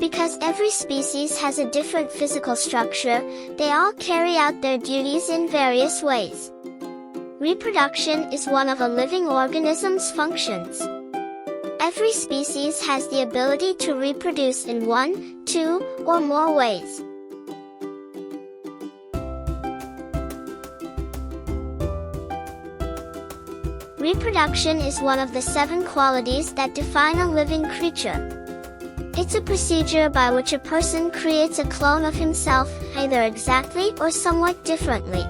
Because every species has a different physical structure, they all carry out their duties in various ways. Reproduction is one of a living organism's functions. Every species has the ability to reproduce in 1, 2, or more ways. Reproduction is one of the 7 qualities that define a living creature. It's a procedure by which a person creates a clone of himself, either exactly or somewhat differently.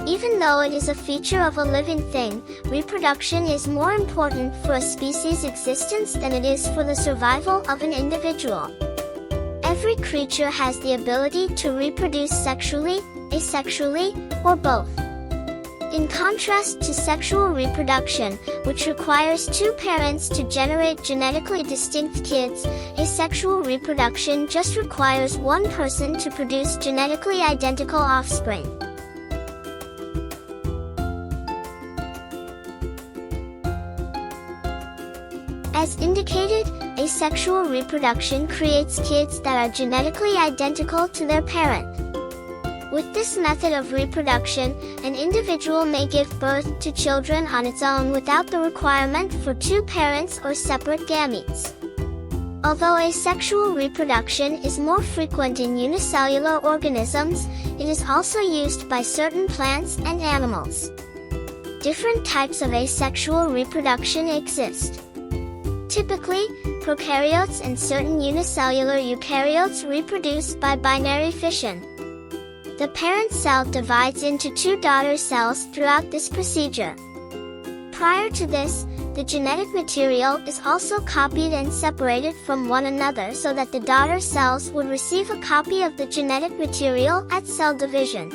Even though it is a feature of a living thing, reproduction is more important for a species' existence than it is for the survival of an individual. Every creature has the ability to reproduce sexually, asexually, or both. In contrast to sexual reproduction, which requires 2 parents to generate genetically distinct kids, asexual reproduction just requires 1 person to produce genetically identical offspring. As indicated, asexual reproduction creates kids that are genetically identical to their parent. With this method of reproduction, an individual may give birth to children on its own without the requirement for 2 parents or separate gametes. Although asexual reproduction is more frequent in unicellular organisms, it is also used by certain plants and animals. Different types of asexual reproduction exist. Typically, prokaryotes and certain unicellular eukaryotes reproduce by binary fission. The parent cell divides into 2 daughter cells throughout this procedure. Prior to this, the genetic material is also copied and separated from one another so that the daughter cells would receive a copy of the genetic material at cell division.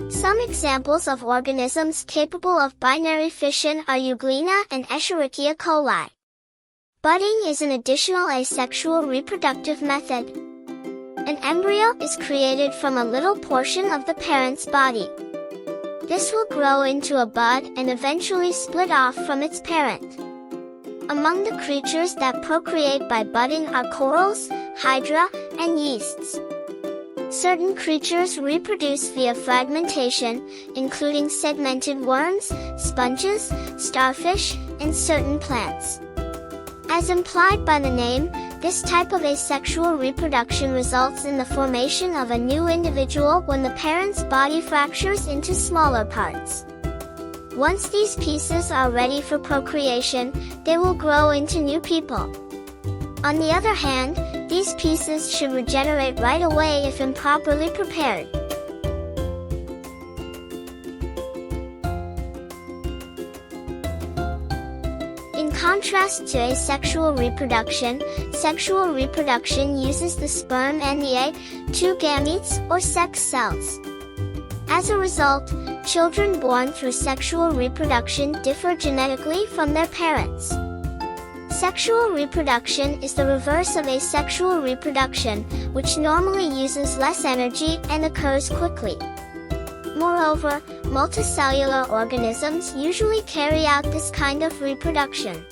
Some examples of organisms capable of binary fission are Euglena and Escherichia coli. Budding is an additional asexual reproductive method. An embryo is created from a little portion of the parent's body. This will grow into a bud and eventually split off from its parent. Among the creatures that procreate by budding are corals, hydra, and yeasts. Certain creatures reproduce via fragmentation, including segmented worms, sponges, starfish, and certain plants. As implied by the name, this type of asexual reproduction results in the formation of a new individual when the parent's body fractures into smaller parts. Once these pieces are ready for procreation, they will grow into new people. On the other hand, these pieces should regenerate right away if improperly prepared. In contrast to asexual reproduction, sexual reproduction uses the sperm and the egg, 2 gametes or sex cells. As a result, children born through sexual reproduction differ genetically from their parents. Sexual reproduction is the reverse of asexual reproduction, which normally uses less energy and occurs quickly. Moreover, multicellular organisms usually carry out this kind of reproduction.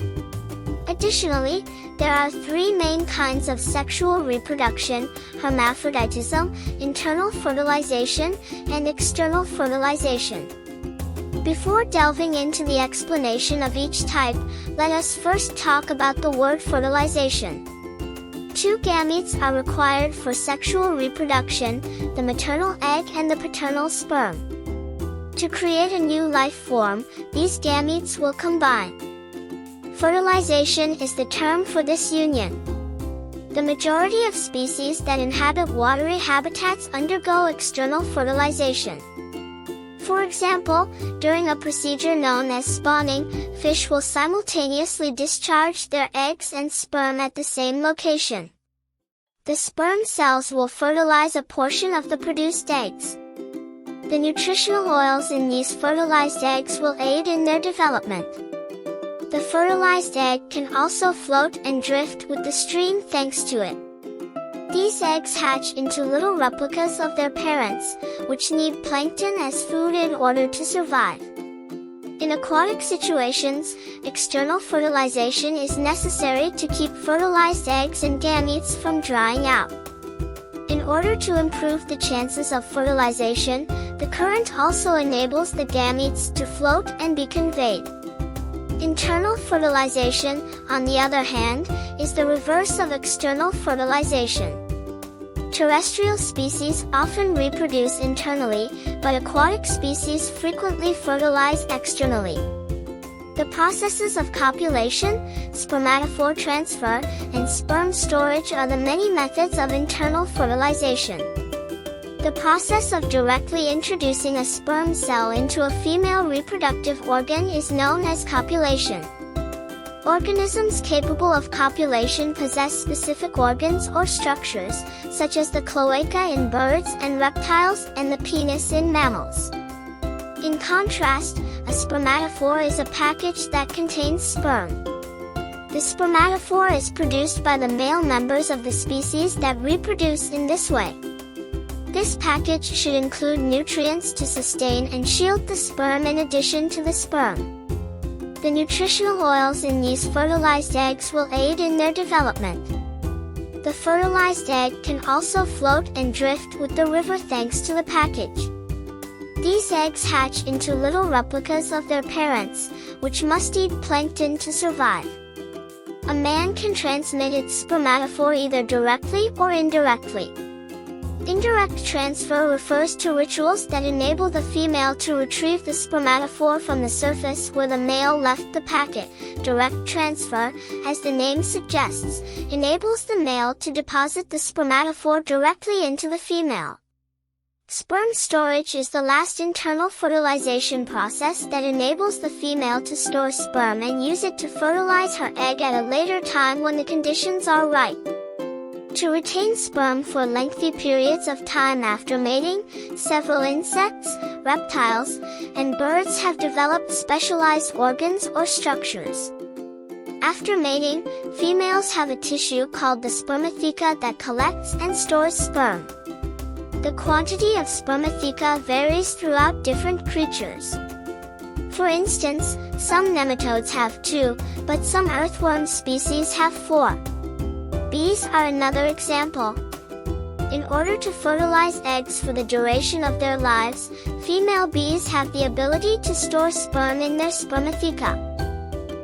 Additionally, there are 3 main kinds of sexual reproduction: hermaphroditism, internal fertilization, and external fertilization. Before delving into the explanation of each type, let us first talk about the word fertilization. 2 gametes are required for sexual reproduction, the maternal egg and the paternal sperm. To create a new life form, these gametes will combine. Fertilization is the term for this union. The majority of species that inhabit watery habitats undergo external fertilization. For example, during a procedure known as spawning, fish will simultaneously discharge their eggs and sperm at the same location. The sperm cells will fertilize a portion of the produced eggs. The nutritional oils in these fertilized eggs will aid in their development. The fertilized egg can also float and drift with the stream thanks to it. These eggs hatch into little replicas of their parents, which need plankton as food in order to survive. In aquatic situations, external fertilization is necessary to keep fertilized eggs and gametes from drying out. In order to improve the chances of fertilization, the current also enables the gametes to float and be conveyed. Internal fertilization, on the other hand, is the reverse of external fertilization. Terrestrial species often reproduce internally, but aquatic species frequently fertilize externally. The processes of copulation, spermatophore transfer, and sperm storage are the many methods of internal fertilization. The process of directly introducing a sperm cell into a female reproductive organ is known as copulation. Organisms capable of copulation possess specific organs or structures, such as the cloaca in birds and reptiles and the penis in mammals. In contrast, a spermatophore is a package that contains sperm. The spermatophore is produced by the male members of the species that reproduce in this way. This package should include nutrients to sustain and shield the sperm in addition to the sperm. The nutritional oils in these fertilized eggs will aid in their development. The fertilized egg can also float and drift with the river thanks to the package. These eggs hatch into little replicas of their parents, which must eat plankton to survive. A man can transmit its spermatophore either directly or indirectly. Indirect transfer refers to rituals that enable the female to retrieve the spermatophore from the surface where the male left the packet. Direct transfer, as the name suggests, enables the male to deposit the spermatophore directly into the female. Sperm storage is the last internal fertilization process that enables the female to store sperm and use it to fertilize her egg at a later time when the conditions are right. To retain sperm for lengthy periods of time after mating, several insects, reptiles, and birds have developed specialized organs or structures. After mating, females have a tissue called the spermatheca that collects and stores sperm. The quantity of spermatheca varies throughout different creatures. For instance, some nematodes have 2, but some earthworm species have 4. Bees are another example. In order to fertilize eggs for the duration of their lives, female bees have the ability to store sperm in their spermatheca.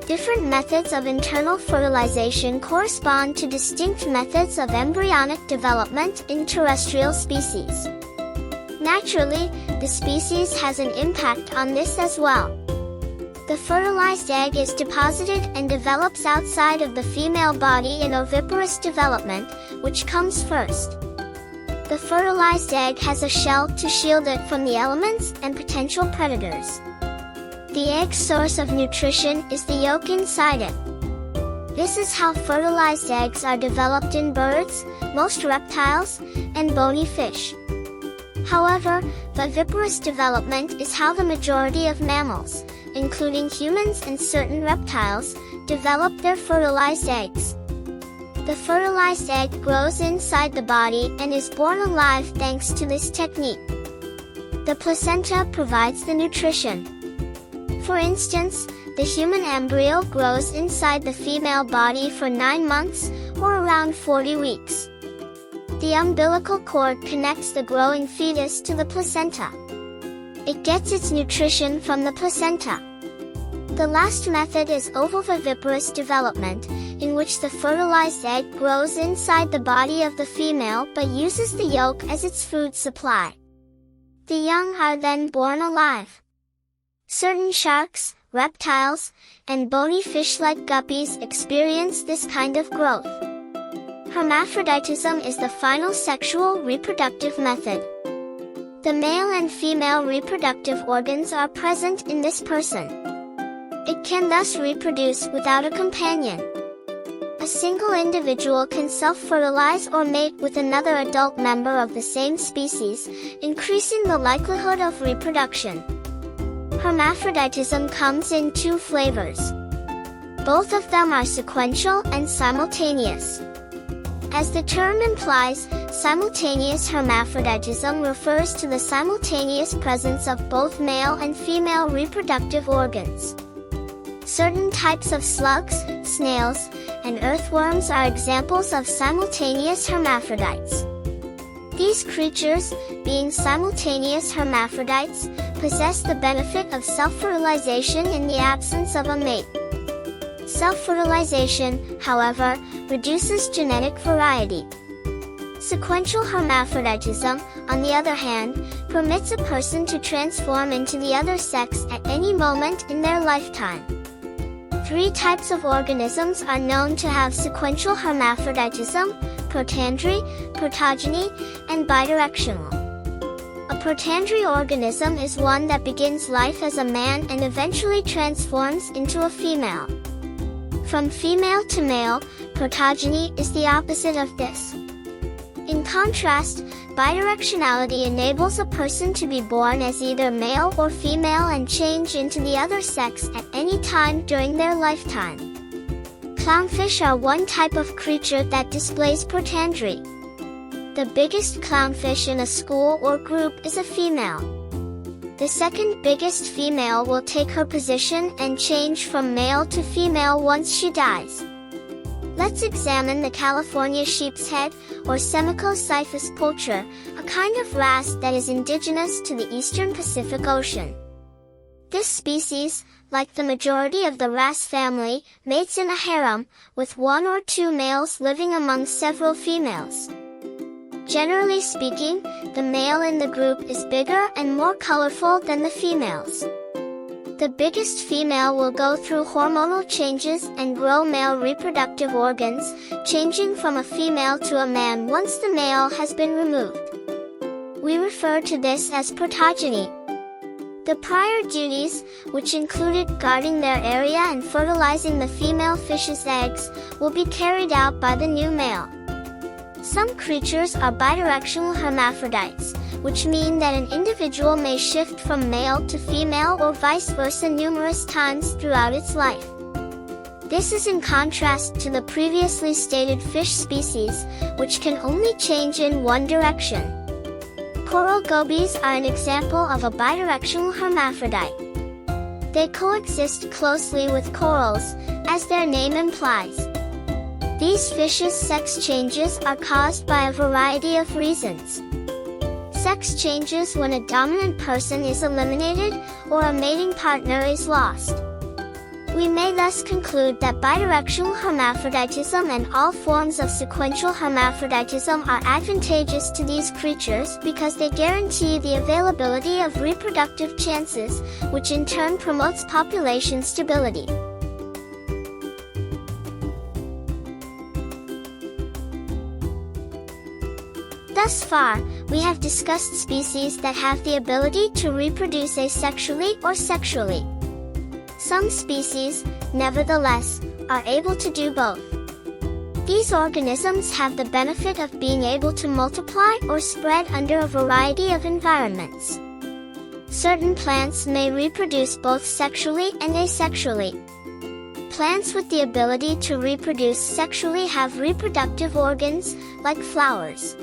Different methods of internal fertilization correspond to distinct methods of embryonic development in terrestrial species. Naturally, the species has an impact on this as well. The fertilized egg is deposited and develops outside of the female body in oviparous development, which comes first. The fertilized egg has a shell to shield it from the elements and potential predators. The egg's source of nutrition is the yolk inside it. This is how fertilized eggs are developed in birds, most reptiles, and bony fish. However, viviparous development is how the majority of mammals, including humans and certain reptiles, develop their fertilized eggs. The fertilized egg grows inside the body and is born alive thanks to this technique. The placenta provides the nutrition. For instance, the human embryo grows inside the female body for 9 months, or around 40 weeks. The umbilical cord connects the growing fetus to the placenta. It gets its nutrition from the placenta. The last method is ovoviviparous development, in which the fertilized egg grows inside the body of the female but uses the yolk as its food supply. The young are then born alive. Certain sharks, reptiles, and bony fish like guppies experience this kind of growth. Hermaphroditism is the final sexual reproductive method. The male and female reproductive organs are present in this person. It can thus reproduce without a companion. A single individual can self-fertilize or mate with another adult member of the same species, increasing the likelihood of reproduction. Hermaphroditism comes in 2 flavors. Both of them are sequential and simultaneous. As the term implies, Simultaneous hermaphroditism refers to the simultaneous presence of both male and female reproductive organs. Certain types of slugs, snails, and earthworms are examples of simultaneous hermaphrodites. These creatures, being simultaneous hermaphrodites, possess the benefit of self-fertilization in the absence of a mate. Self-fertilization, however, reduces genetic variety. Sequential hermaphroditism, on the other hand, permits a person to transform into the other sex at any moment in their lifetime. 3 types of organisms are known to have sequential hermaphroditism: protandry, protogeny, and bidirectional. A protandry organism is one that begins life as a man and eventually transforms into a female. From female to male, protogeny is the opposite of this. In contrast, bidirectionality enables a person to be born as either male or female and change into the other sex at any time during their lifetime. Clownfish are one type of creature that displays protandry. The biggest clownfish in a school or group is a female. The second biggest female will take her position and change from male to female once she dies. Let's examine the California sheepshead, or Semicocyphus pulcher, a kind of wrasse that is indigenous to the eastern Pacific Ocean. This species, like the majority of the wrasse family, mates in a harem, with 1 or 2 males living among several females. Generally speaking, the male in the group is bigger and more colorful than the females. The biggest female will go through hormonal changes and grow male reproductive organs, changing from a female to a man once the male has been removed. We refer to this as protogeny. The prior duties, which included guarding their area and fertilizing the female fish's eggs, will be carried out by the new male. Some creatures are bidirectional hermaphrodites, which mean that an individual may shift from male to female or vice versa numerous times throughout its life. This is in contrast to the previously stated fish species, which can only change in one direction. Coral gobies are an example of a bidirectional hermaphrodite. They coexist closely with corals, as their name implies. These fishes' sex changes are caused by a variety of reasons. Sex changes when a dominant person is eliminated or a mating partner is lost. We may thus conclude that bidirectional hermaphroditism and all forms of sequential hermaphroditism are advantageous to these creatures because they guarantee the availability of reproductive chances, which in turn promotes population stability. Thus far, we have discussed species that have the ability to reproduce asexually or sexually. Some species, nevertheless, are able to do both. These organisms have the benefit of being able to multiply or spread under a variety of environments. Certain plants may reproduce both sexually and asexually. Plants with the ability to reproduce sexually have reproductive organs, like flowers.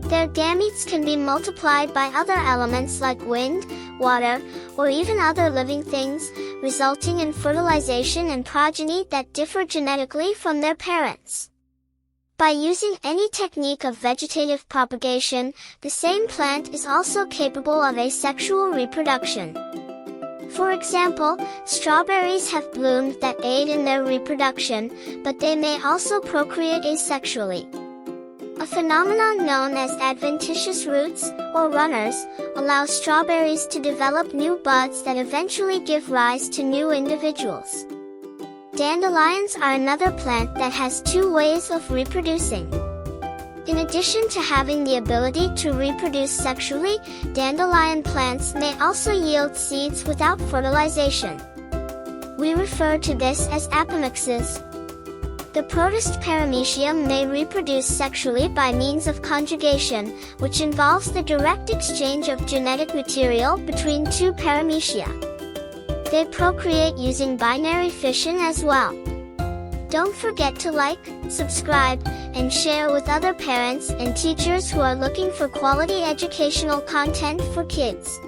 Their gametes can be multiplied by other elements like wind, water, or even other living things, resulting in fertilization and progeny that differ genetically from their parents. By using any technique of vegetative propagation, the same plant is also capable of asexual reproduction. For example, strawberries have blooms that aid in their reproduction, but they may also procreate asexually. A phenomenon known as adventitious roots, or runners, allows strawberries to develop new buds that eventually give rise to new individuals. Dandelions are another plant that has 2 ways of reproducing. In addition to having the ability to reproduce sexually, dandelion plants may also yield seeds without fertilization. We refer to this as apomixis. The protist paramecium may reproduce sexually by means of conjugation, which involves the direct exchange of genetic material between 2 paramecia. They procreate using binary fission as well. Don't forget to like, subscribe, and share with other parents and teachers who are looking for quality educational content for kids.